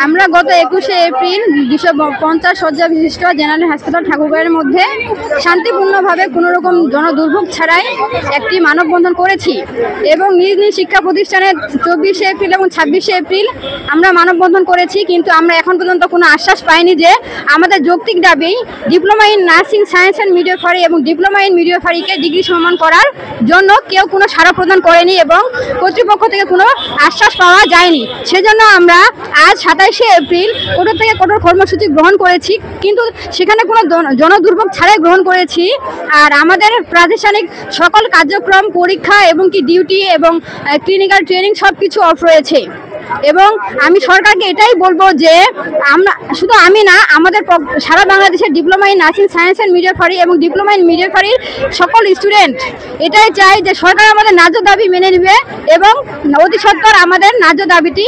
আমরা গত 21শে এপ্রিল 250 শয্যা বিশিষ্ট জেনারেল হাসপাতাল ঠাকুরগাঁওয়ের মধ্যে শান্তিপূর্ণভাবে কোনো রকম জনদুর্ভোগ ছাড়াই একটি মানববন্ধন করেছি এবং নিজ নিজ শিক্ষা প্রতিষ্ঠানে 24শে এপ্রিল এবং 26শে এপ্রিল আমরা মানববন্ধন করেছি, কিন্তু আমরা এখন পর্যন্ত কোনো আশ্বাস পাইনি যে আমাদের যৌক্তিক দাবি diploma in nursing science and midwifery এবং ডিপ্লোমা ইন মিডওয়াইফারিকে ডিগ্রি সম্মান করার জন্য কেউ কোনো সাড়া প্রদান করেনি এবং কর্তৃপক্ষ থেকে কোনো আশ্বাস পাওয়া যায়নি। সেজন্য আমরা আজ 27শে এপ্রিল কঠোর থেকে কঠোর কর্মসূচি গ্রহণ করেছি, কিন্তু সেখানে কোনো জনদুর্ভোগ ছাড়াই গ্রহণ করেছি। আর আমাদের প্রাতিষ্ঠানিক সকল কার্যক্রম, পরীক্ষা এবং কি ডিউটি এবং ক্লিনিক্যাল ট্রেনিং সব কিছু অফ রয়েছে। এবং আমি সরকারকে এটাই বলবো যে আমরা শুধু আমি না, আমাদের সারা বাংলাদেশের diploma in nursing science and midwifery এবং ডিপ্লোমা ইন মিডওয়াইফারির সকল স্টুডেন্ট এটাই চাই যে সরকার আমাদের ন্যায্য দাবি মেনে নেবে এবং অতি সত্বর আমাদের ন্যায্য দাবিটি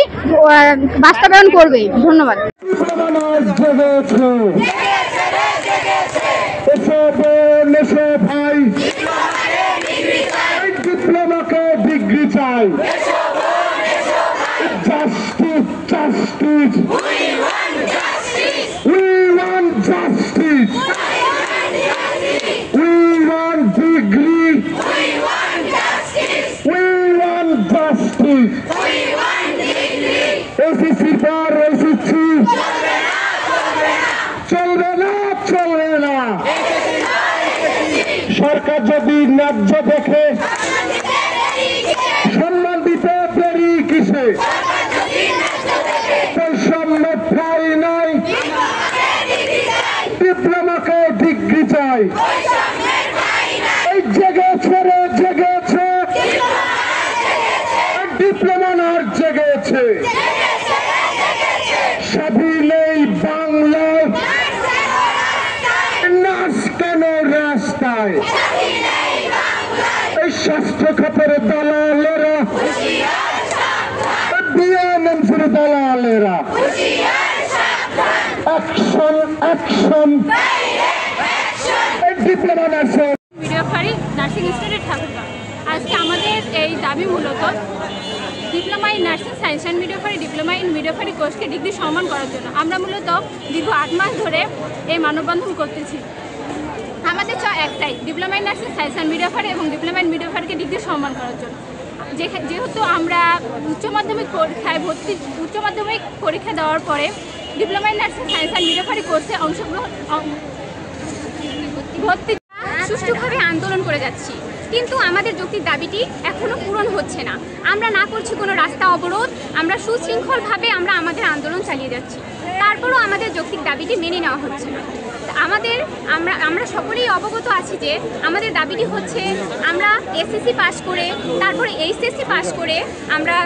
বাস্তবায়ন করবে। ধন্যবাদ। Justice, justice. We want justice. We want justice. We want degree. We want justice. We want justice. We want degree. SSC par SSC. চলবে না, চলবে না। সরকার যদি ন্যায্য দেখে সম্মান দিতে দেরি কিসে? ডিপ্লোমাকে ডিগ্রি চাই, জেগেছে রে জেগেছে, ডিপ্লোমা আর জেগেছে। স্বাধীন এই বাংলায় নার্স কেন রাস্তায়? এই স্বাস্থ্য খাতের দালালেরা, বিএনএমসির দালালেরা, action action. Diploma nursing midwifery nursing institute Thakurgaon. আজকে আমাদের এই দাবি মূলত diploma in nursing science and midwifery, diploma in midwifery কোর্সকে ডিগ্রি সম্মান করার জন্য আমরা মূলত দীর্ঘ 8 মাস ধরে এই মানববন্ধন করতেছি। আমাদের একটাই, diploma in nursing science and midwifery এবং ডিপ্লোমা ইন মিডওয়াইফারিকে ডিগ্রি সম্মান করার জন্য। যেহেতু আমরা উচ্চ মাধ্যমিক পরীক্ষা দেওয়ার পরে diploma in nursing science and midwifery কোর্সে ভর্তি সুষ্ঠুভাবে আন্দোলন করে যাচ্ছি, কিন্তু আমাদের যৌক্তিক দাবিটি এখনও পূরণ হচ্ছে না। আমরা না করছি কোনো রাস্তা অবরোধ, আমরা সুশৃঙ্খলভাবে আমাদের আন্দোলন চালিয়ে যাচ্ছি, তারপরও আমাদের যৌক্তিক দাবিটি মেনে নেওয়া হচ্ছে না। আমরা সকলেই অবগত আছি যে আমাদের দাবিটি হচ্ছে আমরা এসএসসি পাস করে তারপরে এইচএসসি পাস করে আমরা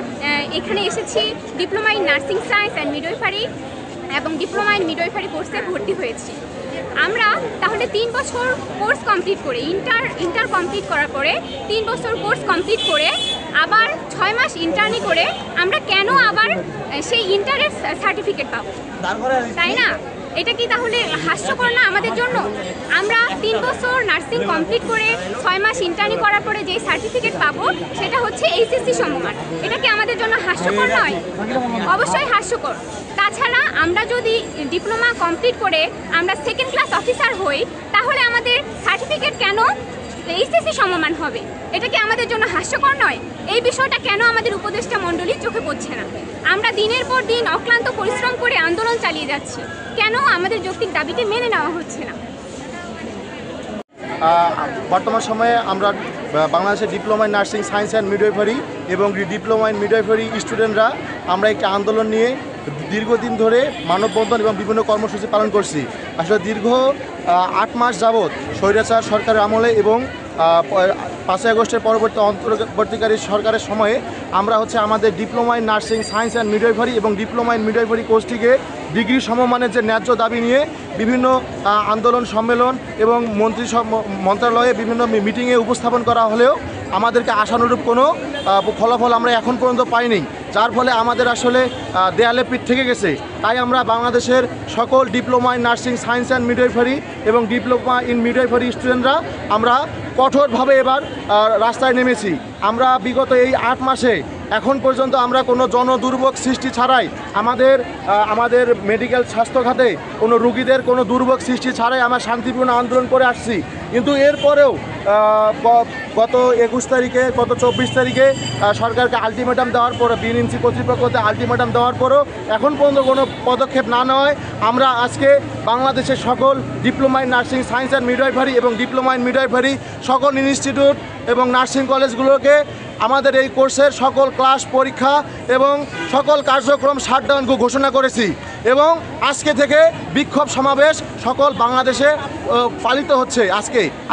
এখানে এসেছি diploma in nursing science and midwifery এবং ডিপ্লোমা ইন মিডওয়াইফারি কোর্সে ভর্তি হয়েছি। আমরা তাহলে 3 বছর কোর্স কমপ্লিট করে ইন্টার কমপ্লিট করার পরে 3 বছর কোর্স কমপ্লিট করে আবার 6 মাস ইন্টার্নি করে আমরা কেন আবার সেই ইন্টারের সার্টিফিকেট পাবো? তাই না? এটা কি তাহলে হাস্যকর না আমাদের জন্য? আমরা 3 বছর নার্সিং কমপ্লিট করে 6 মাস ইন্টার্নি করার পরে যেই সার্টিফিকেট পাবো সেটা হচ্ছে এইচএসসি সমমান। এটা কি আমাদের জন্য হাস্যকর নয়? অবশ্যই হাস্যকর। তাছাড়া আমরা যদি ডিপ্লোমা কমপ্লিট করে আমরা 2nd ক্লাস অফিসার হই, তাহলে আমাদের সার্টিফিকেট কেন এইচএসসি সমমান হবে? এটা কি আমাদের জন্য হাস্যকর নয়? এই বিষয়টা কেন আমাদের উপদেষ্টা মণ্ডলীর চোখে পড়ছে না? আমরা দিনের পর দিন অক্লান্ত পরিশ্রম করে আন্দোলন চালিয়ে যাচ্ছি, কেন আমাদের যৌক্তিক দাবিটি মেনে নেওয়া হচ্ছে না? বর্তমান সময়ে আমরা বাংলাদেশের diploma in nursing science and midwifery এবং ডিপ্লোমা ইন মিডওয়াইফারি স্টুডেন্টরা আমরা একটি আন্দোলন নিয়ে দীর্ঘদিন ধরে মানববন্ধন এবং বিভিন্ন কর্মসূচি পালন করছি। আসলে দীর্ঘ 8 মাস যাবৎ স্বৈরাচার সরকারের আমলে এবং 5ই আগস্টের অন্তর্বর্তীকারী সরকারের সময়ে আমরা আমাদের diploma in nursing science and midwifery এবং ডিপ্লোমা ইন মিডওয়াইফারি কোর্সটিকে ডিগ্রি সমমানের যে ন্যায্য দাবি নিয়ে বিভিন্ন আন্দোলন সম্মেলন এবং মন্ত্রণালয়ে বিভিন্ন মিটিংয়ে উপস্থাপন করা হলেও আমাদেরকে আশানুরূপ কোনো ফলাফল আমরা এখন পর্যন্ত পাইনি, যার ফলে আমাদের আসলে দেয়ালে পিঠ থেকে গেছে। তাই আমরা বাংলাদেশের সকল diploma in nursing science and midwifery এবং ডিপ্লোমা ইন মিডওয়াইফারি স্টুডেন্টরা আমরা কঠোরভাবে এবার রাস্তায় নেমেছি আমরা বিগত এই 8 মাসে এখন পর্যন্ত আমরা কোনো জনদুর্ভোগ সৃষ্টি ছাড়াই আমাদের মেডিকেল স্বাস্থ্য খাতে কোনো রুগীদের কোনো দুর্ভোগ সৃষ্টি ছাড়াই আমরা শান্তিপূর্ণ আন্দোলন করে আসছি। কিন্তু এরপরেও গত 21 তারিখে গত 24 তারিখে সরকারকে আলটিমেটাম দেওয়ার পরে বিএনসি কর্তৃপক্ষকে আলটিমেটাম দেওয়ার পরেও এখন পর্যন্ত কোনো পদক্ষেপ না নেওয়ায় আমরা আজকে বাংলাদেশের সকল diploma in nursing science and midwifery এবং ডিপ্লোমা ইন মিডওয়াইফারি সকল ইনস্টিটিউট এবং নার্সিং কলেজগুলোকে আমাদের এই কোর্সের সকল ক্লাস পরীক্ষা এবং সকল কার্যক্রম শাটডাউন ঘোষণা করেছি এবং আজকে থেকে বিক্ষোভ সমাবেশ সকল বাংলাদেশে পালিত হচ্ছে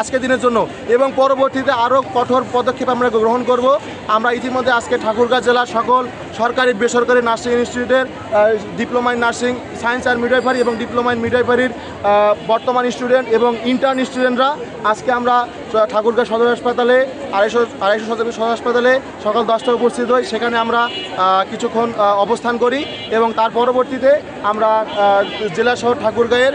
আজকে দিনের জন্য এবং পরবর্তীতে আরও কঠোর পদক্ষেপ আমরা গ্রহণ করব। আমরা ইতিমধ্যে আজকে ঠাকুরগাঁও জেলার সকল সরকারি বেসরকারি নার্সিং ইনস্টিটিউটের diploma in nursing science and midwifery এবং ডিপ্লোমা ইন মিডওয়াইফারির বর্তমান স্টুডেন্ট এবং ইন্টার্ন স্টুডেন্টরা আজকে আমরা ঠাকুরগাঁও সদর হাসপাতালে 250 শতাংশ সদর হাসপাতালে সকাল 10টায় উপস্থিত হই। সেখানে আমরা কিছুক্ষণ অবস্থান করি এবং তার পরবর্তীতে আমরা জেলা শহর ঠাকুরগাঁয়ের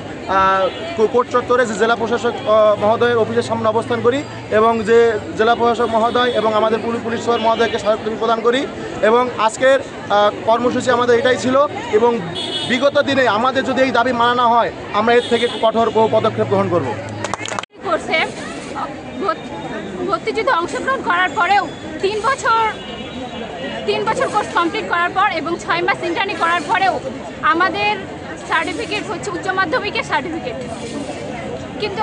কোর্ট চত্বরে যে জেলা প্রশাসক মহোদয়ের অফিসের সামনে অবস্থান করি এবং যে জেলা প্রশাসক মহোদয় এবং আমাদের পুলিশ সুপার মহোদয়কে স্মারকলিপি প্রদান করি এবং আজকের কর্মসূচি আমাদের এটাই ছিল এবং বিগত দিনে আমাদের যদি এই দাবি মানা না হয় আমরা এর থেকে কঠোর পদক্ষেপ গ্রহণ করব। কোর্সে ভর্তিযুদ্ধে অংশগ্রহণ করার পরেও 3 বছর কোর্স কমপ্লিট করার পর এবং 6 মাস ইন্টার্নি করার পরেও আমাদের সার্টিফিকেট হচ্ছে উচ্চ মাধ্যমিকের সার্টিফিকেট, কিন্তু